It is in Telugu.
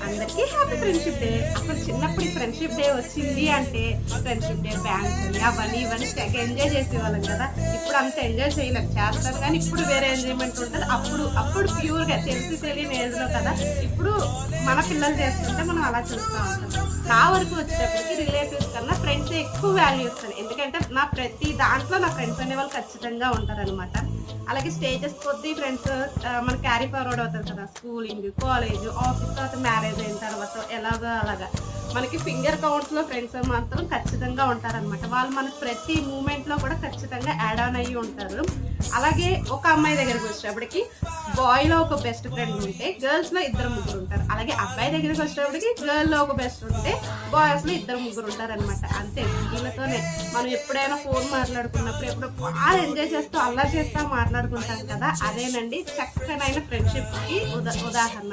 అందరికీ హ్యాపీ ఫ్రెండ్షిప్ డే. అసలు చిన్నప్పుడు ఫ్రెండ్షిప్ డే వచ్చింది అంటే ఫ్రెండ్షిప్ డే బ్యాంక్స్ అని అవన్నీ ఇవన్నీ తెగ ఎంజాయ్ చేసేవాళ్ళం కదా. ఇప్పుడు అంత ఎంజాయ్ చేయలేం, చేస్తాం కానీ ఇప్పుడు వేరే ఎంజాయ్మెంట్ ఉంటుంది. అప్పుడు ప్యూర్గా తెలిసి తెలియని ఏజ్లో కదా. ఇప్పుడు మన పిల్లలు చేస్తుంటే మనం అలా చూస్తూ ఉంటాం. నా వరకు వచ్చేటప్పటికి రిలేటివ్స్ కన్నా ఫ్రెండ్స్ ఎక్కువ వాల్యూ ఇస్తాను. ఎందుకంటే నా ప్రతి దాంట్లో నా ఫ్రెండ్స్ అనే వాళ్ళు ఖచ్చితంగా ఉంటారనమాట. అలాగే స్టేజెస్ కొద్దీ ఫ్రెండ్స్ మన క్యారీ ఫార్వర్డ్ అవుతారు కదా. స్కూలింగ్, కాలేజ్, ఆఫీస్, తర్వాత మ్యారేజ్ అయిన తర్వాత ఎలాగో అలాగా మనకి ఫింగర్ కౌంట్స్లో ఫ్రెండ్స్ మాత్రం ఖచ్చితంగా ఉంటారనమాట. వాళ్ళు మన ప్రతి మూమెంట్లో కూడా ఖచ్చితంగా యాడ్ ఆన్ అయ్యి ఉంటారు. అలాగే ఒక అమ్మాయి దగ్గరికి వచ్చేటప్పటికి బాయ్లో ఒక బెస్ట్ ఫ్రెండ్ ఉంటే గర్ల్స్లో 2-3 ఉంటారు. అలాగే అబ్బాయి దగ్గరికి వచ్చేటప్పటికి గర్ల్లో ఒక బెస్ట్ ఉంటే బాయ్స్లో 2-3 ఉంటారు అనమాట. అంతే, వీళ్ళతోనే మనం ఎప్పుడైనా ఫోన్ మాట్లాడుకున్నప్పుడు ఎప్పుడు బాగా ఎంజాయ్ చేస్తూ అల్లరి చేస్తూ మాట్లాడుకుంటాం కదా. అదేనండి చక్కనైన ఫ్రెండ్షిప్కి ఉదాహరణ.